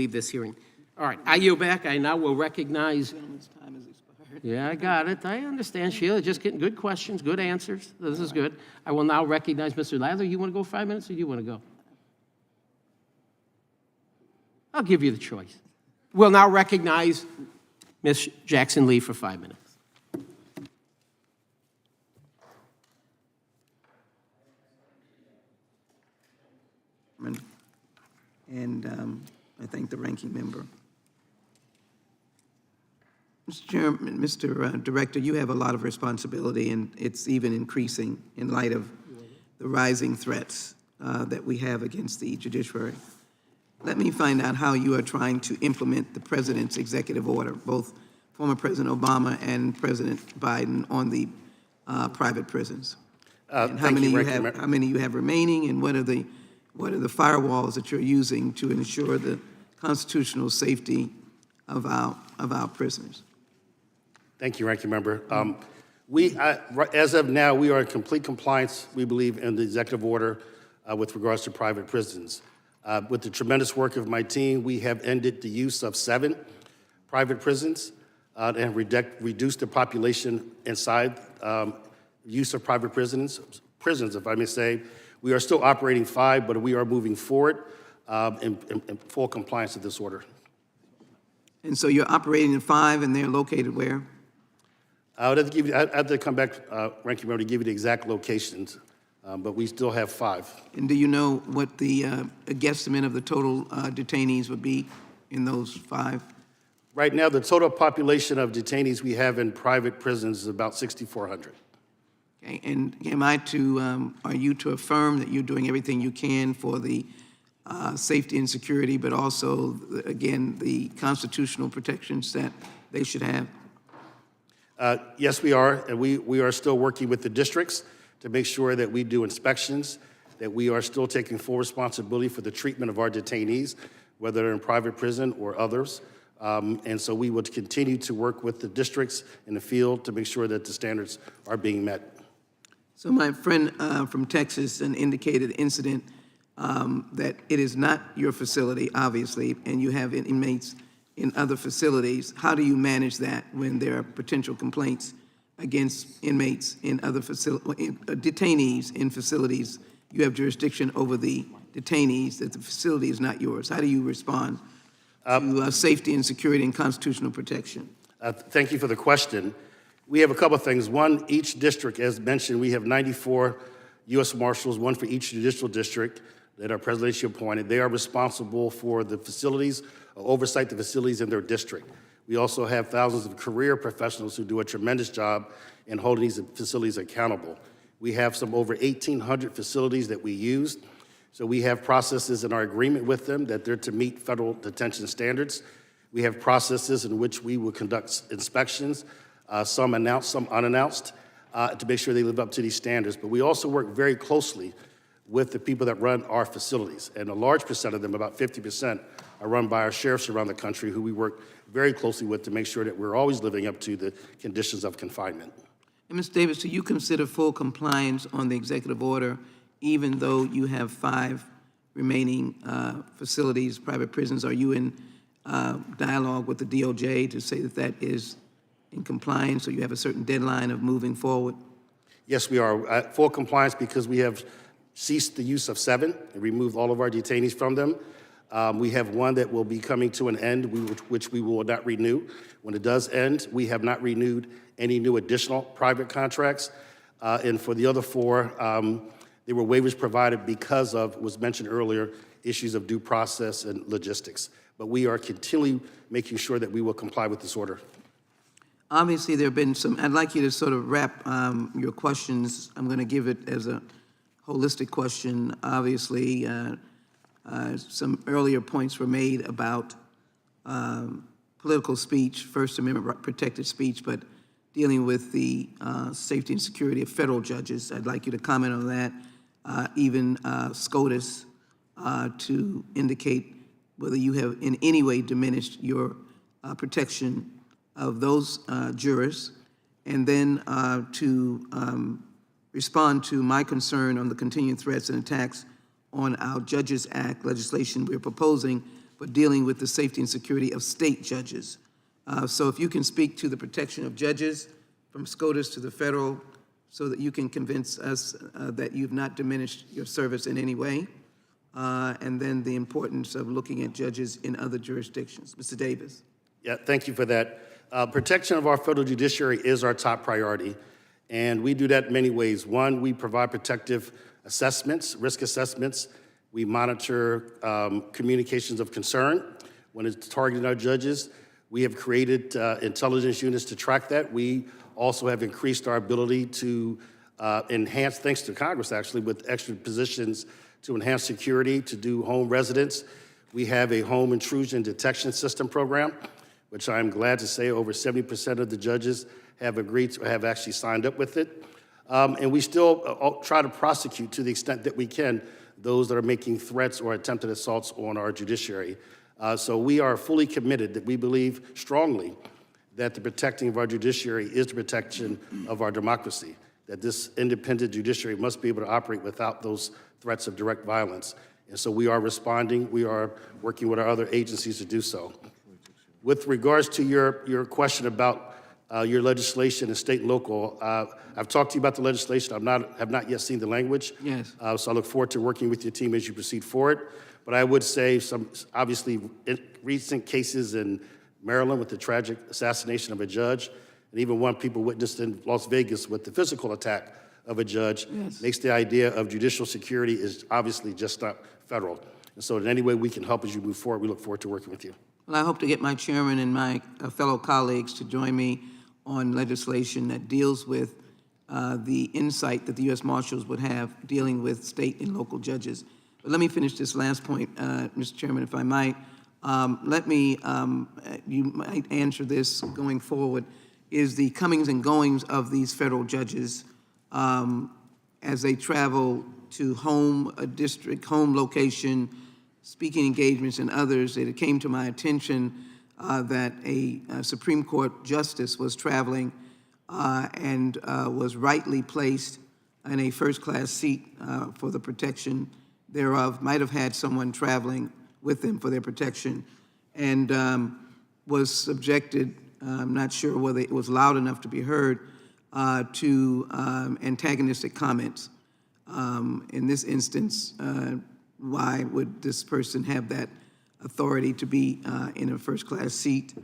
leave this hearing. All right, I yield back. I now will recognize. Time has expired. Yeah, I got it. I understand, Sheila. Just getting good questions, good answers. This is good. I will now recognize Mr. Lather. You want to go 5 minutes, or do you want to go? I'll give you the choice. We'll now recognize Ms. Jackson Lee for 5 minutes. And I thank the ranking member. Mr. Chairman, Mr. Director, you have a lot of responsibility, and it's even increasing in light of the rising threats that we have against the judiciary. Let me find out how you are trying to implement the President's executive order, both former President Obama and President Biden, on the private prisons. And how many you have remaining, and what are the firewalls that you're using to ensure the constitutional safety of our prisoners? Thank you, Ranking Member. As of now, we are in complete compliance, we believe, in the executive order with regards to private prisons. With the tremendous work of my team, we have ended the use of 7 private prisons and reduced the population inside use of private prisons, if I may say. We are still operating 5, but we are moving forward in full compliance with this order. And so you're operating in 5, and they're located where? I'd have to come back, Ranking Member, to give you the exact locations, but we still have 5. And do you know what the guesstimate of the total detainees would be in those 5? Right now, the total population of detainees we have in private prisons is about 6,400. Okay, and are you to affirm that you're doing everything you can for the safety and security, but also, again, the constitutional protections that they should have? Yes, we are, and we are still working with the districts to make sure that we do inspections, that we are still taking full responsibility for the treatment of our detainees, whether they're in private prison or others. And so we would continue to work with the districts in the field to make sure that the standards are being met. So my friend from Texas indicated incident that it is not your facility, obviously, and you have inmates in other facilities. How do you manage that when there are potential complaints against inmates in other facilities, detainees in facilities? You have jurisdiction over the detainees, that the facility is not yours. How do you respond to safety and security and constitutional protection? Thank you for the question. We have a couple of things. One, each district, as mentioned, we have 94 U.S. Marshals, 1 for each judicial district that are presidentially appointed. They are responsible for the facilities, oversight the facilities in their district. We also have thousands of career professionals who do a tremendous job in holding these facilities accountable. We have some over 1,800 facilities that we use. So we have processes in our agreement with them that they're to meet federal detention standards. We have processes in which we will conduct inspections, some announced, some unannounced, to make sure they live up to these standards. But we also work very closely with the people that run our facilities. And a large percent of them, about 50%, are run by our sheriffs around the country, who we work very closely with to make sure that we're always living up to the conditions of confinement. And Ms. Davis, do you consider full compliance on the executive order, even though you have 5 remaining facilities, private prisons? Are you in dialogue with the DOJ to say that that is in compliance, so you have a certain deadline of moving forward? Yes, we are at full compliance because we have ceased the use of 7 and removed all of our detainees from them. We have 1 that will be coming to an end, which we will not renew. When it does end, we have not renewed any new additional private contracts. And for the other 4, there were waivers provided because of, was mentioned earlier, issues of due process and logistics. But we are continually making sure that we will comply with this order. Obviously, there have been some, I'd like you to sort of wrap your questions. I'm going to give it as a holistic question. Obviously, some earlier points were made about political speech, First Amendment protected speech, but dealing with the safety and security of federal judges. I'd like you to comment on that. Even SCOTUS to indicate whether you have in any way diminished your protection of those jurors, and then to respond to my concern on the continuing threats and attacks on our Judges Act legislation we're proposing for dealing with the safety and security of state judges. So if you can speak to the protection of judges from SCOTUS to the federal, so that you can convince us that you've not diminished your service in any way, and then the importance of looking at judges in other jurisdictions. Mr. Davis. Yeah, thank you for that. Protection of our federal judiciary is our top priority, and we do that in many ways. One, we provide protective assessments, risk assessments. We monitor communications of concern when it's targeting our judges. We have created intelligence units to track that. We also have increased our ability to enhance, thanks to Congress actually, with extra positions to enhance security, to do home residence. We have a home intrusion detection system program, which I'm glad to say over 70% of the judges have agreed to, have actually signed up with it. And we still try to prosecute to the extent that we can those that are making threats or attempted assaults on our judiciary. So we are fully committed that we believe strongly that the protecting of our judiciary is the protection of our democracy, that this independent judiciary must be able to operate without those threats of direct violence. And so we are responding. We are working with our other agencies to do so. With regards to your question about your legislation in state and local, I've talked to you about the legislation. Have not yet seen the language. Yes. So I look forward to working with your team as you proceed forward. But I would say some, obviously, recent cases in Maryland with the tragic assassination of a judge, and even one people witnessed in Las Vegas with the physical attack of a judge, Yes. makes the idea of judicial security is obviously just not federal. And so in any way we can help as you move forward, we look forward to working with you. Well, I hope to get my chairman and my fellow colleagues to join me on legislation that deals with the insight that the U.S. Marshals would have dealing with state and local judges. But let me finish this last point, Mr. Chairman, if I might. Let me, you might answer this going forward, is the comings and goings of these federal judges as they travel to home, a district, home location, speaking engagements and others. It came to my attention that a Supreme Court justice was traveling and was rightly placed in a first-class seat for the protection thereof, might have had someone traveling with them for their protection, and was subjected, I'm not sure whether it was loud enough to be heard, to antagonistic comments. In this instance, why would this person have that authority to be in a first-class seat,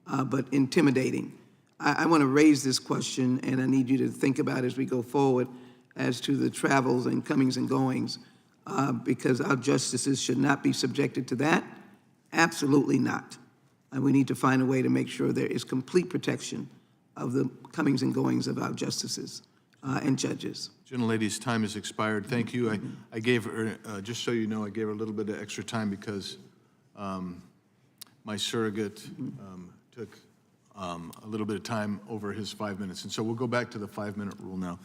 but intimidating? I want to raise this question, and I need you to think about as we go forward as to the travels and comings and goings, because our justices should not be subjected to that. Absolutely not. And we need to find a way to make sure there is complete protection of the comings and goings of our justices and judges. Gentlelady's time has expired. Thank you. I gave her, just so you know, I gave her a little bit of extra time because my surrogate took a little bit of time over his 5 minutes. And so we'll go back to the 5-minute rule now.